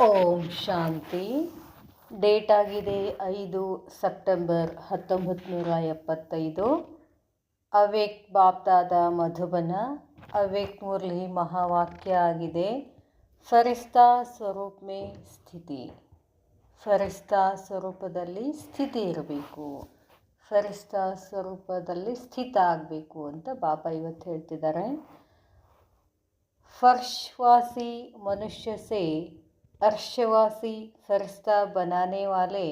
ಓಂ ಶಾಂತಿ. Date ಆಗಿದೆ 5 September 1975. ಅವೇಕ್ ಬಾಪ್ದಾದ ಮಧುಬನ. ಅವೇಕ್ ಮುರಳಿ ಮಹಾವಾಕ್ಯ ಆಗಿದೆ, ಫರಿಸ್ತಾ ಸ್ವರೂಪ್ ಮೇ ಸ್ಥಿತಿ. ಫರಿಸ್ತಾ ಸ್ವರೂಪದಲ್ಲಿ ಸ್ಥಿತಿ ಇರಬೇಕು, ಫರಿಸ್ತಾ ಸ್ವರೂಪದಲ್ಲಿ ಸ್ಥಿತ ಆಗಬೇಕು ಅಂತ ಬಾಬಾ ಇವತ್ತು ಹೇಳ್ತಿದ್ದಾರೆ. फर्शवासी मनुष्य से अर्शवासी फरिश्ता बनाने वाले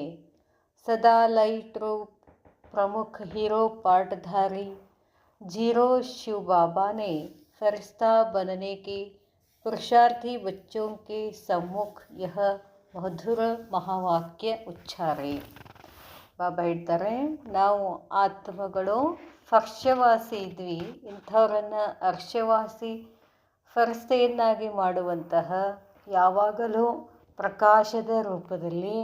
सदा लाइट रूप प्रमुख हीरो पाठधारी जीरो शिव बाबा ने फरिश्ता बनने के पुरुषार्थी बच्चों के सम्मुख यह मधुर महावाक्य उच्चारे. ಬಾಬಾ ಹೇಳ್ತಾರೆ, ನಾವು ಆತ್ಮಗಳು ಫರ್ಶವಾಸಿ ಇದ್ವಿ, ಇಂಥವರನ್ನು ಅರ್ಶವಾಸಿ ಫರಿಸ್ತೆಯನ್ನಾಗಿ ಮಾಡುವಂತಹ, ಯಾವಾಗಲೂ ಪ್ರಕಾಶದ ರೂಪದಲ್ಲಿ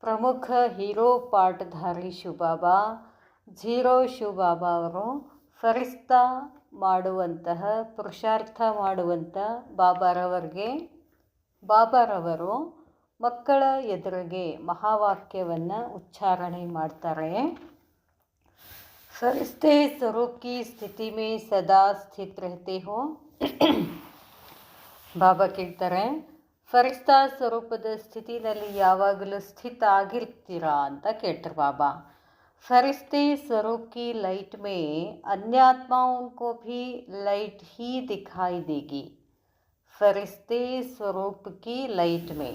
ಪ್ರಮುಖ ಹೀರೋ ಪಾಠಧಾರಿ ಶಿವಬಾಬಾ, ಜೀರೋ ಶಿವಬಾಬಾ ಅವರು ಫರಿಸ್ತಾ ಮಾಡುವಂತಹ, ಪುರುಷಾರ್ಥ ಮಾಡುವಂಥ ಬಾಬಾರವರು ಮಕ್ಕಳ ಎದುರಿಗೆ ಮಹಾವಾಕ್ಯವನ್ನು ಉಚ್ಚಾರಣೆ ಮಾಡ್ತಾರೆ. फरिश्ते स्वरूप की स्थिति में सदा स्थित रहते हो. ಬಾಬಾ ಕೇಳ್ತಾರೆ, ಫರಿಸ್ತಾ ಸ್ವರೂಪದ ಸ್ಥಿತಿನಲ್ಲಿ ಯಾವಾಗಲೂ ಸ್ಥಿತ ಆಗಿರ್ತೀರಾ ಅಂತ ಕೇಳ್ತಾರೆ ಬಾಬಾ. फरिश्ते स्वरूप की लाइट में अन्य आत्माओं को भी लाइट ही दिखाई देगी. फरिश्ते स्वरूप की लाइट में,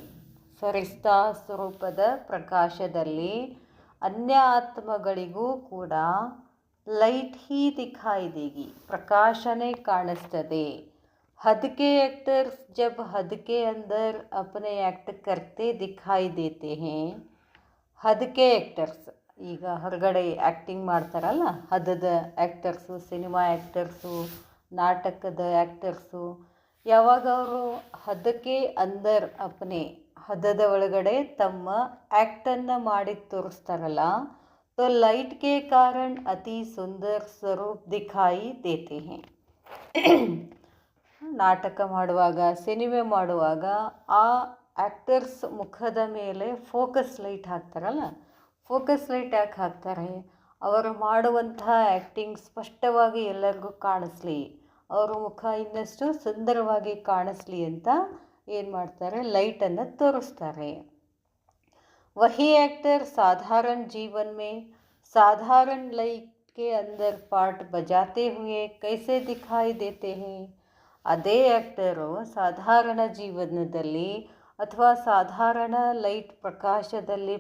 ಫರಿಸ್ತಾ ಸ್ವರೂಪದ ಪ್ರಕಾಶದಲ್ಲಿ ಅನ್ಯ ಆತ್ಮಗಳಿಗೂ ಕೂಡ ಲೈಟ್ ಹೀ ದಿಖಾಯಿ ದೇಗಿ, ಪ್ರಕಾಶನೇ ಕಾಣಿಸ್ತದೆ. हद के एक्टर्स जब हद के अंदर अपने एक्ट करते दिखाई देते हैं. हद के एक्टर्ಸ್, ಈಗ ಹೊರಗಡೆ ಆ್ಯಕ್ಟಿಂಗ್ ಮಾಡ್ತಾರಲ್ಲ, ಹದದ ಆ್ಯಕ್ಟರ್ಸು, ಸಿನಿಮಾ ಆ್ಯಕ್ಟರ್ಸು, ನಾಟಕದ ಆ್ಯಕ್ಟರ್ಸು, ಯಾವಾಗ ಅವರು ಹದಕ್ಕೆ ಅಂದರ್ ಅಪನೆ, ಹದದ ಒಳಗಡೆ ತಮ್ಮ ಆ್ಯಕ್ಟನ್ನು ಮಾಡಿ ತೋರಿಸ್ತಾರಲ್ಲ, तो लाइट के कारण अति सुंदर स्वरूप दिखाई देते हैं. ನಾಟಕ ಮಾಡುವಾಗ, ಸಿನಿಮೆ ಮಾಡುವಾಗ ಆ ಆ್ಯಕ್ಟರ್ಸ್ ಮುಖದ ಮೇಲೆ ಫೋಕಸ್ ಲೈಟ್ ಹಾಕ್ತಾರಲ್ಲ, ಫೋಕಸ್ ಲೈಟ್ ಯಾಕೆ ಹಾಕ್ತಾರೆ? ಅವರು ಮಾಡುವಂತಹ ಆ್ಯಕ್ಟಿಂಗ್ ಸ್ಪಷ್ಟವಾಗಿ ಎಲ್ಲರಿಗೂ ಕಾಣಿಸ್ಲಿ, ಅವರ ಮುಖ ಇನ್ನಷ್ಟು ಸುಂದರವಾಗಿ ಕಾಣಿಸ್ಲಿ ಅಂತ ಏನು ಮಾಡ್ತಾರೆ, ಲೈಟನ್ನು ತೋರಿಸ್ತಾರೆ. वही एक्टर साधारण जीवन में साधारण लाइट के अंदर पार्ट बजाते हुए कैसे दिखाई देते हैं. ಅದೇ ಆ್ಯಕ್ಟರು ಸಾಧಾರಣ ಜೀವನದಲ್ಲಿ ಅಥವಾ ಸಾಧಾರಣ ಲೈಟ್ ಪ್ರಕಾಶದಲ್ಲಿ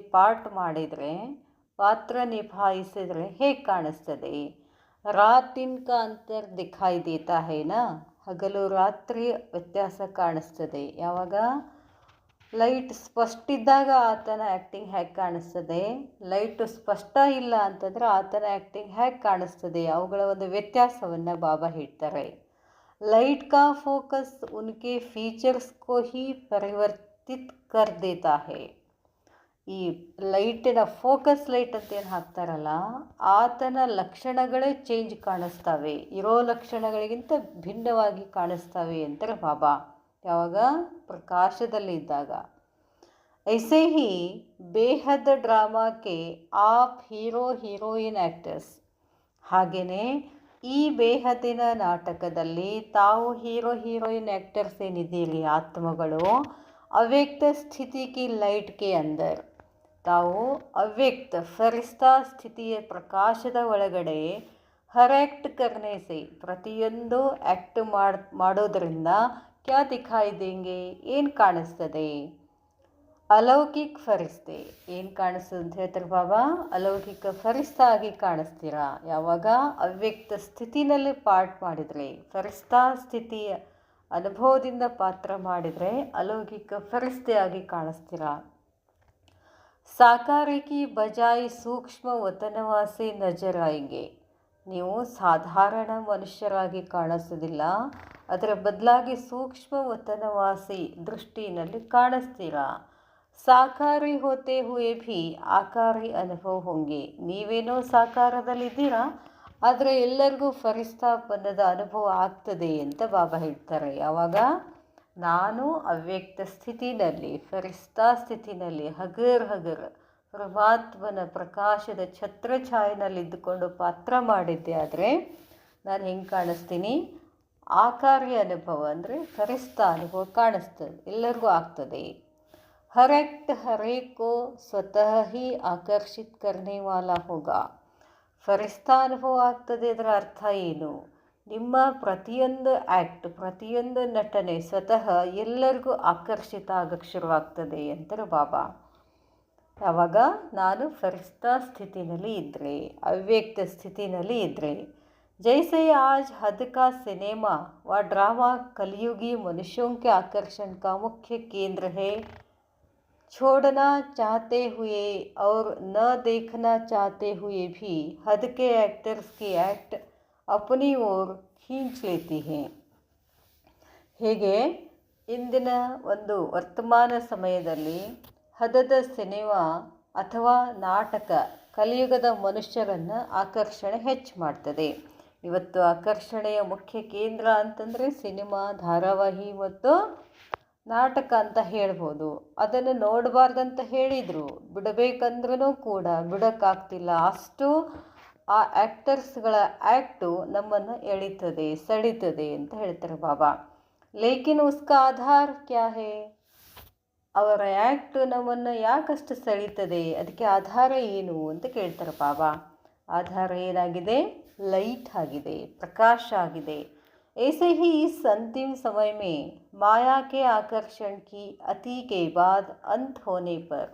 ಪಾತ್ರ ನಿಭಾಯಿಸಿದರೆ ಹೇಗೆ ಕಾಣಿಸ್ತದೆ? ರಾತ್ ದಿನ್ ಕಾ ಅಂತರ್ ದಿಖಾಯಿ ದೇತಾ ಹೇನಾ, ಹಗಲು ರಾತ್ರಿ ವ್ಯತ್ಯಾಸ ಕಾಣಿಸ್ತದೆ. ಯಾವಾಗ ಲೈಟ್ ಸ್ಪಷ್ಟ ಇದ್ದಾಗ ಆತನ ಆ್ಯಕ್ಟಿಂಗ್ ಹೇಗೆ ಕಾಣಿಸ್ತದೆ, ಲೈಟು ಸ್ಪಷ್ಟ ಇಲ್ಲ ಅಂತಂದರೆ ಆತನ ಆ್ಯಕ್ಟಿಂಗ್ ಹೇಗೆ ಕಾಣಿಸ್ತದೆ, ಅವುಗಳ ಒಂದು ವ್ಯತ್ಯಾಸವನ್ನು ಬಾಬಾ ಹೇಳ್ತಾರೆ. ಲೈಟ್ ಕಾ ಫೋಕಸ್ ಉನ್ಕೆ ಫೀಚರ್ಸ್ ಕೋ ಹಿ ಪರಿವರ್ತಿತ್ ಕರ್ ದೇತಾ ಹೇ. ಈ ಲೈಟಿನ ಫೋಕಸ್ ಲೈಟ್ ಅಂತ ಏನು ಹಾಕ್ತಾರಲ್ಲ, ಆತನ ಲಕ್ಷಣಗಳೇ ಚೇಂಜ್ ಕಾಣಿಸ್ತವೆ, ಇರೋ ಲಕ್ಷಣಗಳಿಗಿಂತ ಭಿನ್ನವಾಗಿ ಕಾಣಿಸ್ತವೆ ಅಂತಾರೆ ಬಾಬಾ, ಯಾವಾಗ ಪ್ರಕಾಶದಲ್ಲಿದ್ದಾಗ. ऐसे ही बेहद ಡ್ರಾಮಾ ಕೆ ಆಪ್ ಹೀರೋ ಹೀರೋಯಿನ್ ಆ್ಯಕ್ಟರ್ಸ್. ಹಾಗೆಯೇ ಈ ಬೇಹದ್ದಿನ ನಾಟಕದಲ್ಲಿ ತಾವು ಹೀರೋ ಹೀರೋಯಿನ್ ಆ್ಯಕ್ಟರ್ಸ್ ಏನಿದ್ದೀರಿ ಆತ್ಮಗಳು, ಅವ್ಯಕ್ತ ಸ್ಥಿತಿ ಕಿ ಲೈಟ್ ಕೆ ಅಂದರ್, ತಾವು ಅವ್ಯಕ್ತ ಫರಿಸ್ತಾ ಸ್ಥಿತಿಯ ಪ್ರಕಾಶದ ಒಳಗಡೆ ಹರ್ ಆ್ಯಕ್ಟ್ ಕರ್ನೆ ಸೆ, ಪ್ರತಿಯೊಂದು ಆ್ಯಕ್ಟ್ ಮಾಡೋದ್ರಿಂದ ಕ್ಯಾ ದಿಖಾಯಿ ದೇಂಗೆ, ಏನು ಕಾಣಿಸ್ತದೆ? ಅಲೌಕಿಕ ಫರಿಸ್ತೆ, ಏನು ಕಾಣಿಸ್ತದೆ ಅಂತ ಹೇಳ್ತಾರೆ ಬಾಬಾ, ಅಲೌಕಿಕ ಫರಿಸ್ತಾ ಆಗಿ ಕಾಣಿಸ್ತೀರಾ. ಯಾವಾಗ ಅವ್ಯಕ್ತ ಸ್ಥಿತಿನಲ್ಲಿ ಪಾರ್ಟ್ ಮಾಡಿದರೆ, ಫರಿಸ್ತಾ ಸ್ಥಿತಿಯ ಅನುಭವದಿಂದ ಪಾತ್ರ ಮಾಡಿದರೆ ಅಲೌಕಿಕ ಫರಿಸ್ತೆ ಆಗಿ ಕಾಣಿಸ್ತೀರಾ. ಸಾಕಾರಿ ಕಿ ಬಜಾಯ್ ಸೂಕ್ಷ್ಮ ವತನವಾಸಿ ನಜರ್ ಆಯಂಗೆ, ನೀವು ಸಾಧಾರಣ ಮನುಷ್ಯರಾಗಿ ಕಾಣಿಸೋದಿಲ್ಲ, ಅದರ ಬದಲಾಗಿ ಸೂಕ್ಷ್ಮ ವತನವಾಸಿ ದೃಷ್ಟಿನಲ್ಲಿ ಕಾಣಿಸ್ತೀರಾ. ಸಾಕಾರಿ ಹೋತೆ ಹುಯೇ ಭಿ ಆಕಾರಿ ಅನುಭವ ಹೋಂಗೆ, ನೀವೇನೋ ಸಾಕಾರದಲ್ಲಿದ್ದೀರಾ, ಆದರೆ ಎಲ್ಲರಿಗೂ ಫರಿಸ್ತಾ ಬನ್ನದ ಅನುಭವ ಆಗ್ತದೆ ಅಂತ ಬಾಬಾ ಹೇಳ್ತಾರೆ. ಯಾವಾಗ ನಾನು ಅವ್ಯಕ್ತ ಸ್ಥಿತಿನಲ್ಲಿ ಫರಿಸ್ತಾ ಸ್ಥಿತಿನಲ್ಲಿ ಹಗರ್ ಪರಮಾತ್ಮನ ಪ್ರಕಾಶದ ಛತ್ರಛಾಯೆನಲ್ಲಿ ಇದ್ದುಕೊಂಡು ಪಾತ್ರ ಮಾಡಿದ್ದೆ ಆದರೆ ನಾನು ಹೆಂಗೆ ಕಾಣಿಸ್ತೀನಿ, ಆಕಾರ್ಯ ಅನುಭವ ಅಂದರೆ ಫರಿಸ್ತಾ ಅನುಭವ ಕಾಣಿಸ್ತದೆ, ಎಲ್ಲರಿಗೂ ಆಗ್ತದೆ. हर एक्ट हर एक को स्वतः ही आकर्षित करने वाला होगा. ಫರಿಸ್ತಾ ಅನುಭವ ಆಗ್ತದೆ. ಅದರ ಅರ್ಥ ಏನು? ನಿಮ್ಮ ಪ್ರತಿಯೊಂದು ಆ್ಯಕ್ಟ್, ಪ್ರತಿಯೊಂದು ನಟನೆ ಸ್ವತಃ ಎಲ್ಲರಿಗೂ ಆಕರ್ಷಿತ ಆಗಕ್ಕೆ ಶುರುವಾಗ್ತದೆ ಅಂತಾರೆ ಬಾಬಾ. ಯಾವಾಗ ನಾನು ಫರಿಸ್ತಾ ಸ್ಥಿತಿನಲ್ಲಿ ಇದ್ದರೆ, ಅವ್ಯಕ್ತ ಸ್ಥಿತಿನಲ್ಲಿ ಇದ್ದರೆ. जैसे आज हद का सिनेमा व ड्रामा कलयुगी मनुष्यों के आकर्षण का मुख्य केंद्र है. छोड़ना चाहते हुए और न देखना चाहते हुए भी हद के एक्टर्स की एक्ट अपनी ओर खींच लेती हैं. ಹೀಗೆ ಇಂದಿನ ಒಂದು ವರ್ತಮಾನ ಸಮಯದಲ್ಲಿ ಹದದ ಸಿನಿಮಾ ಅಥವಾ ನಾಟಕ ಕಲಿಯುಗದ ಮನುಷ್ಯರನ್ನು ಆಕರ್ಷಣೆ ಹೆಚ್ಚು ಮಾಡ್ತದೆ. ಇವತ್ತು ಆಕರ್ಷಣೆಯ ಮುಖ್ಯ ಕೇಂದ್ರ ಅಂತಂದರೆ ಸಿನಿಮಾ, ಧಾರಾವಾಹಿ ಮತ್ತು ನಾಟಕ ಅಂತ ಹೇಳ್ಬೋದು. ಅದನ್ನು ನೋಡಬಾರ್ದಂತ ಹೇಳಿದರು, ಬಿಡಬೇಕಂದ್ರೂ ಕೂಡ ಬಿಡೋಕ್ಕಾಗ್ತಿಲ್ಲ. ಅಷ್ಟು ಆ ಆ್ಯಕ್ಟರ್ಸ್ಗಳ ಆ್ಯಕ್ಟು ನಮ್ಮನ್ನು ಎಳಿತದೆ, ಸೆಳೀತದೆ ಅಂತ ಹೇಳ್ತಾರೆ ಬಾಬಾ. ಲೇಕಿನ್ ಉಸ್ಕಾ ಆಧಾರ ಕ್ಯಾ ಹೇ? ಅವರ ಆ್ಯಕ್ಟು ನಮ್ಮನ್ನು ಯಾಕಷ್ಟು ಸೆಳೀತದೆ, ಅದಕ್ಕೆ ಆಧಾರ ಏನು ಅಂತ ಕೇಳ್ತಾರೆ ಬಾಬಾ. ಆಧಾರ ಏನಾಗಿದೆ? ಲೈಟ್ ಆಗಿದೆ, ಪ್ರಕಾಶ ಆಗಿದೆ. ऐसे ही इस अंतिम समय में माया के आकर्षण की अति के बाद अंत होने पर,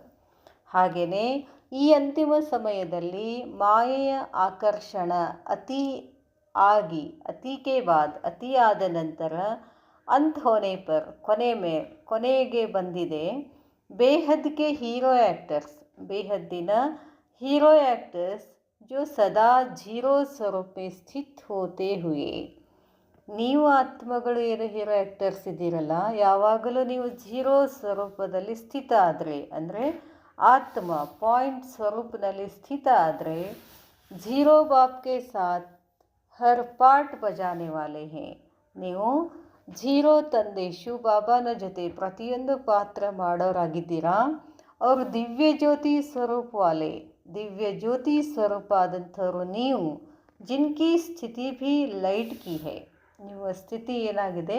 ಹಾಗೆಯೇ ಈ ಅಂತಿಮ ಸಮಯದಲ್ಲಿ ಮಾಯೆಯ ಆಕರ್ಷಣ ಅತಿ ಬಾದ್ ಅತಿಯಾದ ನಂತರ ಅಂತ್ ಹೋನೆ ಪರ್ ಕೊನೆಗೆ ಬಂದಿದೆ. ಬೇಹದ್ಗೆ ಹೀರೋ ಆ್ಯಕ್ಟರ್ಸ್, ಬೇಹದ್ದಿನ ಹೀರೋ ಆ್ಯಕ್ಟರ್ಸ್ जो सदा जीरो स्वरूप में स्थित होते हुए, ನೀವು ಆತ್ಮಗಳು ಏನು ಹೀರೋ ಆ್ಯಕ್ಟರ್ಸ್ ಇದ್ದೀರಲ್ಲ, ಯಾವಾಗಲೂ ನೀವು ಜೀರೋ ಸ್ವರೂಪದಲ್ಲಿ ಸ್ಥಿತ ಆದರೆ, ಅಂದರೆ ಆತ್ಮ ಪಾಯಿಂಟ್ ಸ್ವರೂಪದಲ್ಲಿ ಸ್ಥಿತ ಆದರೆ, ಜೀರೋ ಬಾಪ್ಗೆ ಸಾಥ್ ಹರ್ ಪಾರ್ಟ್ ಬಜಾನೆ ವಾಲೆ ಹೇ. ನೀವು ಜೀರೋ ತಂದೆ ಶಿವ ಬಾಬಾನ ಜೊತೆ ಪ್ರತಿಯೊಂದು ಪಾತ್ರ ಮಾಡೋರಾಗಿದ್ದೀರಾ. ಅವರು ದಿವ್ಯ ಜ್ಯೋತಿ ಸ್ವರೂಪ ವಾಲೆ, ದಿವ್ಯ ಜ್ಯೋತಿ ಸ್ವರೂಪ ಆದಂಥವ್ರು ನೀವು. ಜಿನ್ಕಿ ಸ್ಥಿತಿ ಭೀ ಲೈಟ್ ಕಿ ಹೇ, ನಿಮ್ಮ ಸ್ಥಿತಿ ಏನಾಗಿದೆ?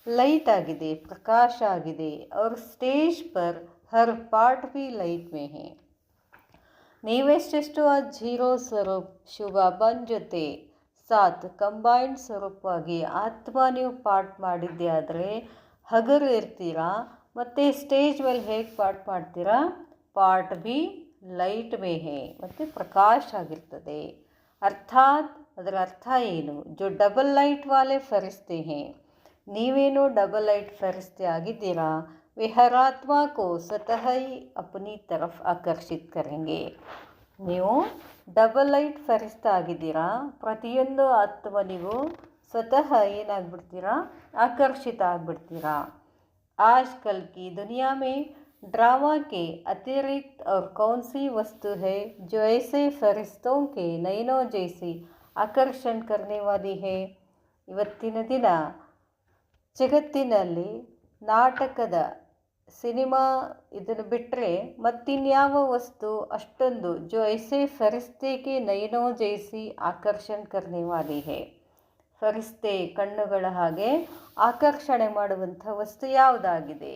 ಲೈಟ್ ಆಗಿದೆ, ಪ್ರಕಾಶ ಆಗಿದೆ. ಅವ್ರ ಸ್ಟೇಜ್ ಪರ್ ಹರ್ ಪಾರ್ಟ್ ಭೀ ಲೈಟ್ ಮೇ ಹೇ. ನೀವೆಷ್ಟೆಷ್ಟು ಆ ಜೀರೋ ಸ್ವರೂಪ್ ಶಿವಬಾಬಾನ ಜೊತೆ ಸಾತ್ ಕಂಬೈನ್ಡ್ ಸ್ವರೂಪವಾಗಿ ಆತ್ಮ ನೀವು ಪಾಠ ಮಾಡಿದ್ದೆ ಆದರೆ ಹಗರು ಇರ್ತೀರಾ. ಮತ್ತು ಸ್ಟೇಜ್ ಮೇಲೆ ಹೇಗೆ ಪಾಠ ಮಾಡ್ತೀರಾ? ಪಾಠ ಭೀ ಲೈಟ್ ಮೇ ಹೇ, ಮತ್ತು ಪ್ರಕಾಶ ಆಗಿರ್ತದೆ. ಅರ್ಥಾತ್ ಅದರ ಅರ್ಥ ಏನು? ಜೋ ಡಬಲ್ ಲೈಟ್ ವಾಲೆ ಫರಿಸ್ತೆ ಹೇ, ನೀವೇನು ಡಬಲ್ ಲೈಟ್ ಫರಿಸ್ತೆ ಆಗಿದ್ದೀರಾ. वे हर आत्मा को स्वतः ही अपनी तरफ आकर्षित करेंगे. ನೀವು ಡಬಲ್ ಲೈಟ್ ಫರಿಸ್ತಾ ಆಗಿದ್ದೀರಾ. ಪ್ರತಿಯೊಂದು ಆತ್ಮನಿಗೂ ಸ್ವತಃ ಏನಾಗ್ಬಿಡ್ತೀರಾ? ಆಕರ್ಷಿತ ಆಗಿಬಿಡ್ತೀರಾ. आजकल की दुनिया में ड्रामा के अतिरिक्त और कौन सी वस्तु है जो ऐसे फरिश्तों के नयनों जैसी ಆಕರ್ಷಣೆ करने वाली है? ಇವತ್ತಿನ ದಿನ ಜಗತ್ತಿನಲ್ಲಿ ನಾಟಕದ ಸಿನಿಮಾ ಇದನ್ನು ಬಿಟ್ಟರೆ ಮತ್ತಿನ್ಯಾವ ವಸ್ತು ಅಷ್ಟೊಂದು ಜೋ ಐಸೆ ಫರಿಸ್ತೆಗೆ ನಯನೋ ಜೈಸಿ ಆಕರ್ಷಣೆ करने वाली है? ಫರಿಸ್ತೆ ಕಣ್ಣುಗಳ ಹಾಗೆ ಆಕರ್ಷಣೆ ಮಾಡುವಂಥ ವಸ್ತು ಯಾವುದಾಗಿದೆ?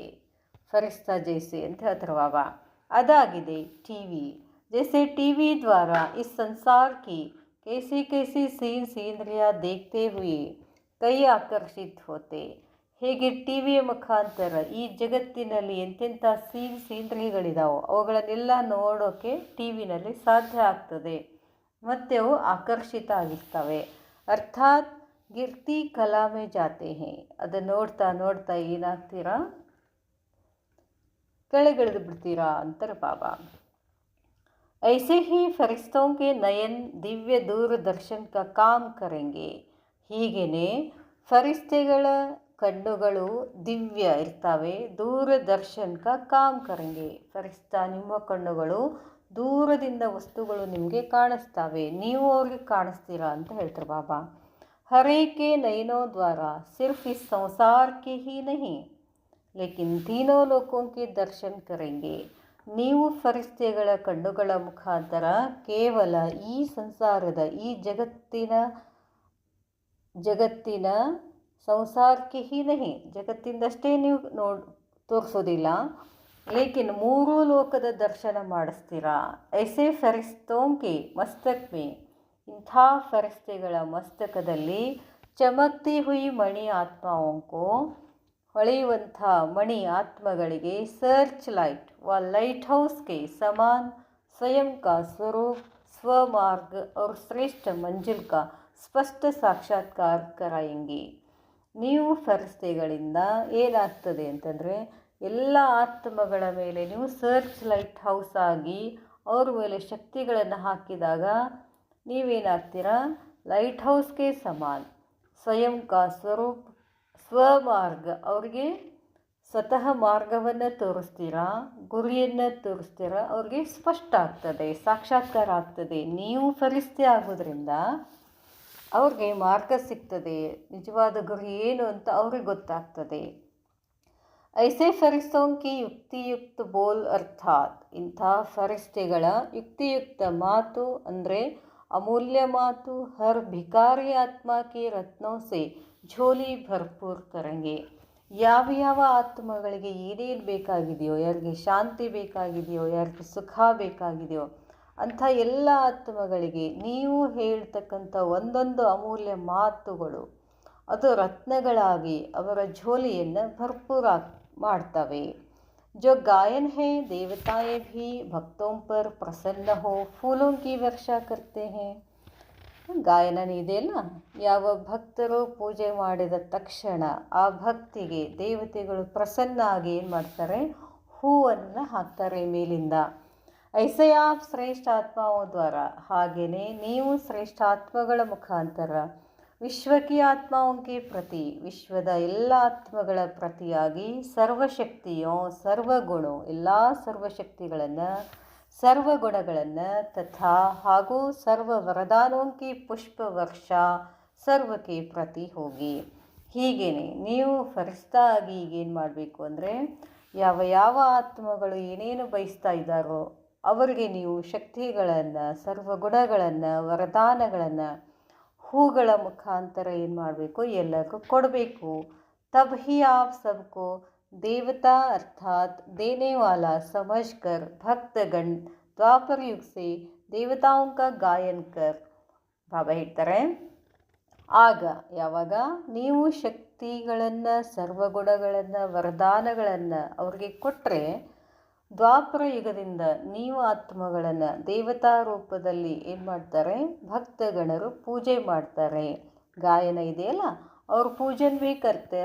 ಫರಿಸ್ತಾ ಜೈಸೆ ಅಂತ ಹೇಳ್ತಾರೆ ಬಾಬಾ. ಅದಾಗಿದೆ ಟಿ ವಿ. जैसे टीवी द्वारा इस संसार की कैसी सीनरियाँ देखते हुए कई आकर्षित होते. ಹೇಗೆ ಟಿ ವಿಯ ಮುಖಾಂತರ ಈ ಜಗತ್ತಿನಲ್ಲಿ ಎಂತೆಂಥ ಸೀನರಿಗಳಿದಾವೋ ಅವುಗಳನ್ನೆಲ್ಲ ನೋಡೋಕ್ಕೆ ಟಿ ವಿನಲ್ಲಿ ಸಾಧ್ಯ ಆಗ್ತದೆ, ಮತ್ತು ಅವು ಆಕರ್ಷಿತ ಆಗಿರ್ತವೆ. ಅರ್ಥಾತ್ ಗಿರ್ತಿ ಕಲಾಮೆ ಜಾತೆ ಹೇ, ಅದನ್ನು ನೋಡ್ತಾ ನೋಡ್ತಾ ಏನಾಗ್ತೀರಾ? ಕೆಳಗಿಳಿದು ಬಿಡ್ತೀರಾ ಅಂತಾರೆ ಬಾಬಾ. ऐसे ही फरिश्तों के नयन दिव्य दूरदर्शन का काम करेंगे. ಹೀಗೆಯೇ ಫರಿಸ್ತೆಗಳ ಕಣ್ಣುಗಳು ದಿವ್ಯ ಇರ್ತವೆ. ದೂರದರ್ಶನ್ ಕಾ ಕಾಮ್ ಕರೆಂಗೆ, ಫರಿಸ್ತಾ ನಿಮ್ಮ ಕಣ್ಣುಗಳು ದೂರದಿಂದ ವಸ್ತುಗಳು ನಿಮಗೆ ಕಾಣಿಸ್ತವೆ, ನೀವು ಅವ್ರಿಗೆ ಕಾಣಿಸ್ತೀರಾ ಅಂತ ಹೇಳ್ತಾರೆ ಬಾಬಾ. ಹರೇಕೆ ನಯನೋ ದ್ವಾರ ಸಿರ್ಫ್ ಇಸ್ ಸಂಸಾರ ಕೆ ಹಿ ನಹಿ, लेकिन तीनों लोगों के दर्शन करेंगे. ನೀವು ಫರಿಸ್ತೆಗಳ ಕಣ್ಣುಗಳ ಮುಖಾಂತರ ಕೇವಲ ಈ ಸಂಸಾರದ ಈ ಜಗತ್ತಿನ ಸಂಸಾರಕ್ಕೆ ಹಿ ನಹಿ, ಜಗತ್ತಿಂದಷ್ಟೇ ನೀವು ತೋರಿಸೋದಿಲ್ಲ, ಲೇಕಿನ್ ಮೂರೂ ಲೋಕದ ದರ್ಶನ ಮಾಡಿಸ್ತೀರಾ. ಐಸೆ ಫರಿಸ್ತೋಂಕೆ ಮಸ್ತಕ್ ಇಂಥ ಫರಿಸ್ತೆಗಳ ಮಸ್ತಕದಲ್ಲಿ ಚಮಕ್ತಿ ಹುಯಿ ಮಣಿ ಆತ್ಮಾओंको, ಹೊಳೆಯುವಂಥ ಮಣಿ ಆತ್ಮಗಳಿಗೆ ಸರ್ಚ್ ಲೈಟ್ व लाइट हाउस के समान स्वयं का स्वरूप, स्वमार्ग और श्रेष्ठ मंजिल का ಸ್ಪಷ್ಟ ಸಾಕ್ಷಾತ್ಕಾರ कराएंगे. ನೀವು ಫರಿಸ್ತೆಗಳಿಂದ ಏನಾಗ್ತದೆ ಅಂತಂದರೆ ಎಲ್ಲ ಆತ್ಮಗಳ ಮೇಲೆ ನೀವು ಸರ್ಚ್ ಲೈಟ್ ಹೌಸ್ ಆಗಿ ಅವ್ರ ಮೇಲೆ ಶಕ್ತಿಗಳನ್ನು ಹಾಕಿದಾಗ ನೀವೇನಾಗ್ತೀರಾ, ಲೈಟ್ ಹೌಸ್ಗೆ ಸಮಾನ, ಸ್ವಯಂ ಕಾ ಸ್ವರೂಪ್, ಸ್ವಮಾರ್ಗ, ಅವ್ರಿಗೆ ಸ್ವತಃ ಮಾರ್ಗವನ್ನು ತೋರಿಸ್ತೀರಾ, ಗುರಿಯನ್ನು ತೋರಿಸ್ತೀರಾ, ಅವ್ರಿಗೆ ಸ್ಪಷ್ಟ ಆಗ್ತದೆ, ಸಾಕ್ಷಾತ್ಕಾರ ಆಗ್ತದೆ. ನೀವು ಫರಿಸ್ತೆ ಆಗೋದ್ರಿಂದ ಅವ್ರಿಗೆ ಮಾರ್ಗ ಸಿಗ್ತದೆ, ನಿಜವಾದ ಗುರಿ ಏನು ಅಂತ ಅವ್ರಿಗೆ ಗೊತ್ತಾಗ್ತದೆ. ಐಸೆ ಫರಿಸ್ತೋಂಕಿ ಯುಕ್ತಿಯುಕ್ತ ಬೋಲ್ ಅರ್ಥಾತ್, ಇಂಥ ಫರಿಸ್ತೆಗಳ ಯುಕ್ತಿಯುಕ್ತ ಮಾತು ಅಂದರೆ ಅಮೂಲ್ಯ ಮಾತು, ಹರ್ ಭಿಕಾರಿ ಆತ್ಮ ಕಿ ರತ್ನೋ ಸೆ ಝೋಲಿ ಭರ್ಪೂರ್ ಕರೆಂಗೆ. ಯಾವ ಯಾವ ಆತ್ಮಗಳಿಗೆ ಏನೇನು ಬೇಕಾಗಿದೆಯೋ, ಯಾರಿಗೆ ಶಾಂತಿ ಬೇಕಾಗಿದೆಯೋ, ಯಾರಿಗೆ ಸುಖ ಬೇಕಾಗಿದೆಯೋ ಅಂಥ ಎಲ್ಲ ಆತ್ಮಗಳಿಗೆ ನೀವು ಹೇಳ್ತಕ್ಕಂಥ ಒಂದೊಂದು ಅಮೂಲ್ಯ ಮಾತುಗಳು ಅದು ರತ್ನಗಳಾಗಿ ಅವರ ಝೋಲಿಯನ್ನು ಭರ್ಪೂರ ಮಾಡ್ತವೆ. जो गायन है देवताएं भी भक्तों पर प्रसन्न हो फूलों की वर्षा करते हैं. ಗಾಯನ ಇದೆಯಲ್ಲ, ಯಾವ ಭಕ್ತರು ಪೂಜೆ ಮಾಡಿದ ತಕ್ಷಣ ಆ ಭಕ್ತಿಗೆ ದೇವತೆಗಳು ಪ್ರಸನ್ನ ಆಗಿ ಏನು ಮಾಡ್ತಾರೆ, ಹೂವನ್ನು ಹಾಕ್ತಾರೆ ಮೇಲಿಂದ. ಐಸೆ ಆಪ್ ಶ್ರೇಷ್ಠ ಆತ್ಮಾओं ದ್ವಾರ, ಹಾಗೆಯೇ ನೀವು ಶ್ರೇಷ್ಠ ಆತ್ಮಗಳ ಮುಖಾಂತರ ವಿಶ್ವಕಿ ಆತ್ಮಾओंके ಪ್ರತಿ, ವಿಶ್ವದ ಎಲ್ಲ ಆತ್ಮಗಳ ಪ್ರತಿಯಾಗಿ ಸರ್ವಶಕ್ತಿಯೋ ಸರ್ವಗುಣೋ, ಎಲ್ಲ ಸರ್ವಶಕ್ತಿಗಳನ್ನು ಸರ್ವಗುಣಗಳನ್ನು ತಥಾ ಹಾಗೂ ಸರ್ವ ವರದಾನೋಂಕಿ ಪುಷ್ಪ ವರ್ಷ ಸರ್ವಕ್ಕೆ ಪ್ರತಿ ಹೋಗಿ. ಹೀಗೇನೆ ನೀವು ಫರಿಸ್ತಾ ಆಗಿ ಈಗೇನು ಮಾಡಬೇಕು ಅಂದರೆ ಯಾವ ಯಾವ ಆತ್ಮಗಳು ಏನೇನು ಬಯಸ್ತಾ ಇದ್ದಾರೋ ಅವರಿಗೆ ನೀವು ಶಕ್ತಿಗಳನ್ನು, ಸರ್ವಗುಣಗಳನ್ನು, ವರದಾನಗಳನ್ನು ಹೂಗಳ ಮುಖಾಂತರ ಏನು ಮಾಡಬೇಕು, ಎಲ್ಲರಿಗೂ ಕೊಡಬೇಕು. ತಬ್ ಹಿ ಆಪ್ ಸಬ್ಕೋ देवता अर्थात देने वाला समझकर भक्तगण द्वापर युग से देवताओं का गायन कर. ಬಾಬಾ ಹೇಳ್ತಾರೆ, ಆಗ ಯಾವಾಗ ನೀವು ಶಕ್ತಿಗಳನ್ನು, ಸರ್ವಗುಣಗಳನ್ನು, ವರದಾನಗಳನ್ನು ಅವ್ರಿಗೆ ಕೊಟ್ಟರೆ, ದ್ವಾಪರ ಯುಗದಿಂದ ನೀವು ಆತ್ಮಗಳನ್ನು ದೇವತಾ ರೂಪದಲ್ಲಿ ಏನು ಮಾಡ್ತಾರೆ, ಭಕ್ತಗಣರು ಪೂಜೆ ಮಾಡ್ತಾರೆ. ಗಾಯನ ಇದೆಯಲ್ಲ, ಅವ್ರ पूजन भी करते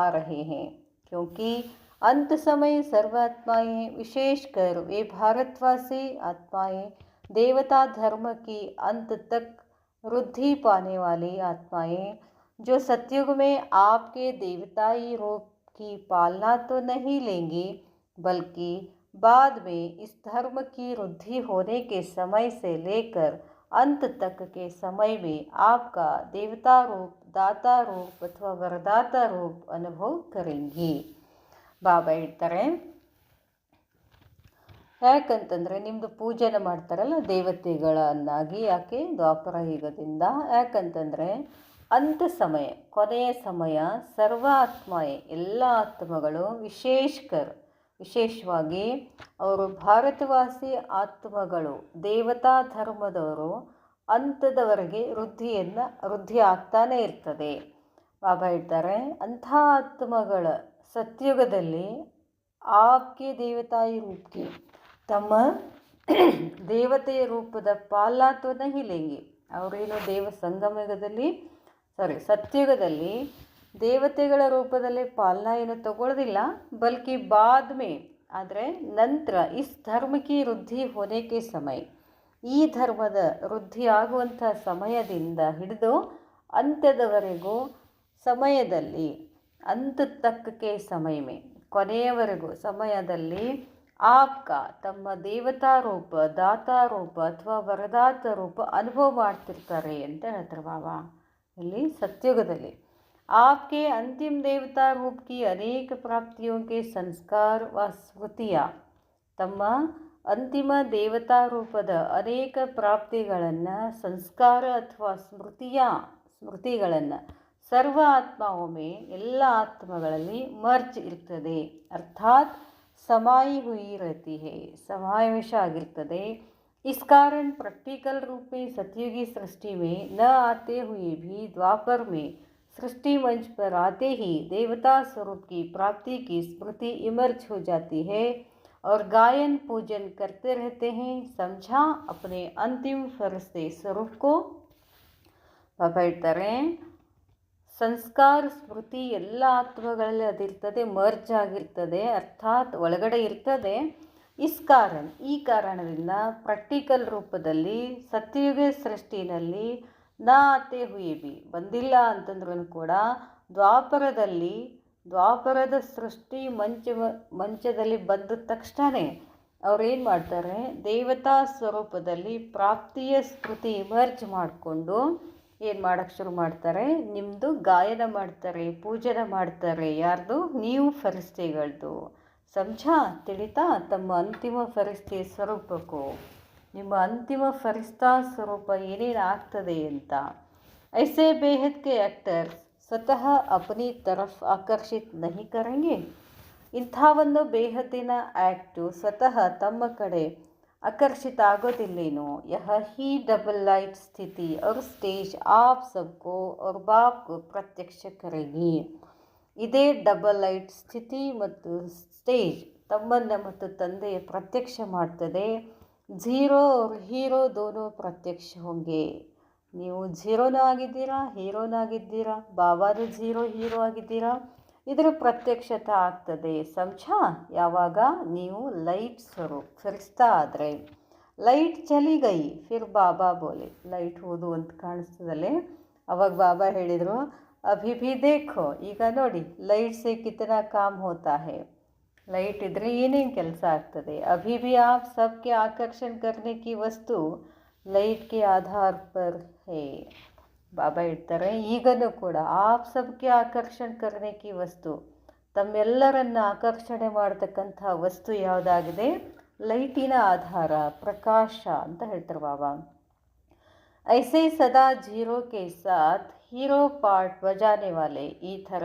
आ रहे हैं, क्योंकि अंत समय सर्वात्माएँ विशेषकर वे भारतवासी आत्माएँ देवता धर्म की अंत तक वृद्धि पाने वाली आत्माएँ, जो सतयुग में आपके देवताई रूप की पालना तो नहीं लेंगी, बल्कि बाद में इस धर्म की वृद्धि होने के समय से लेकर अंत तक के समय में आपका देवता रूप, दाता रूप अथवा वरदाता रूप अनुभव करेंगी. ಬಾಬಾ ಹೇಳ್ತಾರೆ, ಯಾಕಂತಂದರೆ ನಿಮ್ಮದು ಪೂಜನ ಮಾಡ್ತಾರಲ್ಲ ದೇವತೆಗಳನ್ನಾಗಿ, ಯಾಕೆ ದ್ವಾಪರ ಯುಗದಿಂದ, ಯಾಕಂತಂದರೆ ಅಂಥ ಸಮಯ, ಕೊನೆಯ ಸಮಯ, ಸರ್ವ ಆತ್ಮಾಯೇ ಎಲ್ಲ ಆತ್ಮಗಳು ವಿಶೇಷವಾಗಿ ಅವರು ಭಾರತವಾಸಿ ಆತ್ಮಗಳು, ದೇವತಾ ಧರ್ಮದವರು ಅಂಥದವರೆಗೆ ವೃದ್ಧಿ ಆಗ್ತಾನೇ ಇರ್ತದೆ. ಬಾಬಾ ಹೇಳ್ತಾರೆ, ಅಂಥ ಆತ್ಮಗಳ ಸತ್ಯುಗದಲ್ಲಿ ಆಪ್ಕೆ ದೇವತಾಯಿ ರೂಪಕ್ಕೆ, ತಮ್ಮ ದೇವತೆಯ ರೂಪದ ಪಾಲಾತೋ ನಹಿ ಲೇಂಗಿ, ಅವರೇನು ಸತ್ಯುಗದಲ್ಲಿ ದೇವತೆಗಳ ರೂಪದಲ್ಲಿ ಪಾಲನಾ ಏನು ತಗೊಳ್ಳೋದಿಲ್ಲ, ಬಲ್ಕಿ ಬಾದ್ ಮೇ, ಆದರೆ ನಂತರ ಇಸ್ ಧರ್ಮಕ್ಕೆ ವೃದ್ಧಿ ಹೋನೆಗೆ ಸಮಯ, ಈ ಧರ್ಮದ ವೃದ್ಧಿ ಆಗುವಂಥ ಸಮಯದಿಂದ ಹಿಡಿದು ಅಂತ್ಯದವರೆಗೂ ಸಮಯದಲ್ಲಿ, अंत तक के समय में ಕೊನೆಯವರೆಗೂ ಸಮಯದಲ್ಲಿ ಆಪ್ಕ ತಮ್ಮ ದೇವತಾ ರೂಪ, ದಾತಾ ರೂಪ ಅಥವಾ ವರದಾತ ರೂಪ ಅನುಭವ ಮಾಡ್ತಿರ್ತಾರೆ ಅಂತ ಹೇಳ್ತಾರೆ ಬಾಬಾ ಇಲ್ಲಿ ಸತ್ಯುಗದಲ್ಲಿ. आपके अंतिम देवता रूप की अनेक प्राप्तियों के संस्कार व स्ಮೃತಿಯ ತಮ್ಮ ಅಂತಿಮ ದೇವತಾ ರೂಪದ ಅನೇಕ ಪ್ರಾಪ್ತಿಗಳನ್ನು ಸಂಸ್ಕಾರ ಅಥವಾ ಸ್ಮೃತಿಗಳನ್ನು ಸರ್ವ आत्माओं में ಎಲ್ಲ ಆತ್ಮಗಳಲ್ಲಿ ಮರ್ಜ್ ಇರ್ತದೆ, ಅರ್ಥಾತ್ समाई हुई रहती है, समावेश ಆಗಿರ್ತದೆ. इस कारण प्रैक्टिकल रूप में सतयुगी सृष्टि में न आते हुए भी द्वापर में सृष्टि मंच पर आते ही देवता स्वरूप की प्राप्ति की स्मृति इमर्ज हो जाती है और गायन पूजन करते रहते हैं. समझा अपने अंतिम फरिश्ते स्वरूप को. ಪಾಪ ಹೇಳ್ತಾರೆ, ಸಂಸ್ಕಾರ ಸ್ಮೃತಿ ಎಲ್ಲ ಆತ್ಮಗಳಲ್ಲಿ ಅದಿರ್ತದೆ, ಮರ್ಜ್ ಆಗಿರ್ತದೆ, ಅರ್ಥಾತ್ ಒಳಗಡೆ ಇರ್ತದೆ. ಈ ಕಾರಣದಿಂದ ಪ್ರಾಕ್ಟಿಕಲ್ ರೂಪದಲ್ಲಿ ಸತ್ಯಯುಗ ಸೃಷ್ಟಿನಲ್ಲಿ ನಾತೆ ಹುಯಿ ಬಿ ಬಂದಿಲ್ಲ ಅಂತಂದ್ರೂ ಕೂಡ ದ್ವಾಪರದ ಸೃಷ್ಟಿ ಮಂಚದಲ್ಲಿ ಬಂದ ತಕ್ಷಣ ಅವ್ರೇನು ಮಾಡ್ತಾರೆ, ದೇವತಾ ಸ್ವರೂಪದಲ್ಲಿ ಪ್ರಾಪ್ತಿಯ ಸ್ಮೃತಿ ಇಮರ್ಜ್ ಮಾಡಿಕೊಂಡು ಏನು ಮಾಡೋಕ್ಕೆ ಶುರು ಮಾಡ್ತಾರೆ, ನಿಮ್ಮದು ಗಾಯನ ಮಾಡ್ತಾರೆ, ಪೂಜನೆ ಮಾಡ್ತಾರೆ. ಯಾರ್ದು? ನೀವು ಫರಿಸ್ತೆಗಳದ್ದು. ಸಮझा ತಿಳಿತಾ? ತಮ್ಮ ಅಂತಿಮ ಫರಿಸ್ತೆ ಸ್ವರೂಪಕ್ಕೂ ನಿಮ್ಮ ಅಂತಿಮ ಫರಿಸ್ತಾ ಸ್ವರೂಪ ಏನೇನು ಆಗ್ತದೆ ಅಂತ. ऐसे बेहद के एक्टर्स स्वतः अपनी तरफ आकर्षित नहीं करेंगे. ಇಂಥ ಒಂದು ಬೇಹದ್ದಿನ ಆ್ಯಕ್ಟು ಸ್ವತಃ ತಮ್ಮ ಕಡೆ आकर्षित आगोदिल्लेनो. यह ही डबल लाइट स्थिति और स्टेज आप सबको और बाप को प्रत्यक्ष करेगी. ಇದೇ ಡಬಲ್ ಲೈಟ್ ಸ್ಥಿತಿ ಮತ್ತು ಸ್ಟೇಜ್ ತಮ್ಮನ್ನು ಮತ್ತು ತಂದೆಯ ಪ್ರತ್ಯಕ್ಷ ಮಾಡ್ತದೆ. ಝೀರೋ और ಹೀರೋ ದೋನೋ ಪ್ರತ್ಯಕ್ಷ ಹೋಂಗೆ. ನೀವು ಝೀರೋನೂ ಆಗಿದ್ದೀರಾ, ಹೀರೋನೂ ಆಗಿದ್ದೀರಾ, ಬಾಬಾನು ಹೀರೋ ಆಗಿದ್ದೀರಾ. ಇದರ ಪ್ರತ್ಯಕ್ಷತೆ ಆಗ್ತದೆ. ಸಮझा? ಯಾವಾಗ ನೀವು ಲೈಟ್ ಸ್ವರೂಪ್ ಫರಿಸ್ತಾ ಆದರೆ. ಲೈಟ್ ಚಲಿ ಗೈ ಫಿರ್ ಬಾಬಾ ಬೋಲೆ. ಲೈಟ್ ಹೋದು ಅಂತ ಕಾಣಿಸ್ತದಲ್ಲೇ, ಅವಾಗ ಬಾಬಾ ಹೇಳಿದರು, ಅಭಿ ಭಿ ದೇಖೋ, ಈಗ ನೋಡಿ ಲೈಟ್ ಸೆ ಕಿತನಾ ಕಾಮ್ ಹೋತಾ ಹೈ. ಲೈಟ್ ಇದ್ದರೆ ಏನೇನು ಕೆಲಸ ಆಗ್ತದೆ. ಅಭಿ ಭಿ ಆಪ್ ಸಬ್ಕೆ ಆಕರ್ಷಣೆ ಕರ್ನೆ ಕಿ ವಸ್ತು ಲೈಟ್ ಕೆ ಆಧಾರ ಪರ್ ಹೇ. ಬಾಬಾ ಹೇಳ್ತಾರೆ, ಈಗಲೂ ಕೂಡ ಆಪ್ ಸಬ್ಕೆ ಆಕರ್ಷಣೆ ಕರ್ನೆ ಕಿ ವಸ್ತು, ತಮ್ಮೆಲ್ಲರನ್ನು ಆಕರ್ಷಣೆ ಮಾಡತಕ್ಕಂಥ ವಸ್ತು ಯಾವುದಾಗಿದೆ? ಲೈಟಿನ ಆಧಾರ, ಪ್ರಕಾಶ ಅಂತ ಹೇಳ್ತಾರೆ ಬಾಬಾ. ಐಸೆ ಸದಾ ಜೀರೋ ಕೆ ಸಾಥ್ ಹೀರೋ ಪಾರ್ಟ್ ಬಜಾನೆ ವಾಲೆ. ಈ ಥರ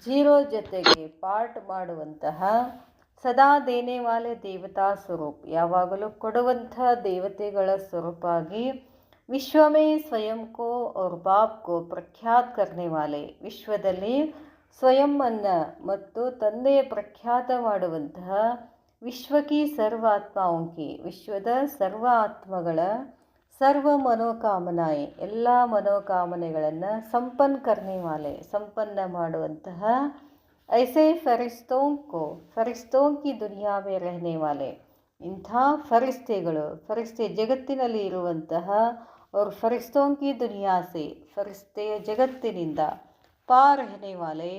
ಜೀರೋ ಜೊತೆಗೆ ಪಾರ್ಟ್ ಮಾಡುವಂತಹ ಸದಾ ದೇನೆ ವಾಲೆ ದೇವತಾ ಸ್ವರೂಪ್, ಯಾವಾಗಲೂ ಕೊಡುವಂಥ ದೇವತೆಗಳ ಸ್ವರೂಪಾಗಿ ವಿಶ್ವ ಮೇ ಸ್ವಯಂ ಕೋ और ಬಾಪ್ ಕೋ ಪ್ರಖ್ಯಾತ್ ಕರ್ನೆ ವಾಲೆ. ವಿಶ್ವದಲ್ಲಿ ಸ್ವಯಂ ಅನ್ನ ಮತ್ತು ತಂದೆಯ ಪ್ರಖ್ಯಾತ ಮಾಡುವಂತಹ ವಿಶ್ವಕಿ ಸರ್ವ ಆತ್ಮಾಂಕಿ, ವಿಶ್ವದ ಸರ್ವ ಆತ್ಮಗಳ ಸರ್ವ ಮನೋಕಾಮನಾಯೆ, ಎಲ್ಲ ಮನೋಕಾಮನೆಗಳನ್ನು ಸಂಪನ್ನ ಕರ್ನೆ ವಾಲೆ, ಸಂಪನ್ನ ಮಾಡುವಂತಹ ಐಸೆ ಫರಿಸ್ತೋಂ ಕಿ ದುನಿಯಾ ಮೇ ರಹನೆ ವಾಲೆ. ಇಂಥ ಫರಿಸ್ತೆ ಜಗತ್ತಿನಲ್ಲಿ ಇರುವಂತಹ और फरिश्तों की दुनिया से, फरिश्तेಯ ಜಗತ್ತಿನಿಂದ ಪಾರ್ रहने वाले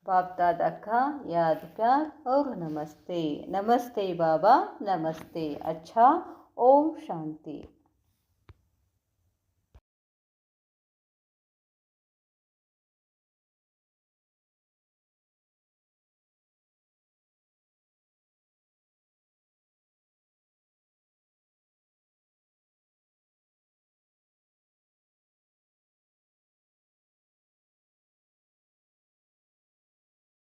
बाप दादा का याद प्यार और नमस्ते. नमस्ते बाबा, नमस्ते. अच्छा, ओम शांति.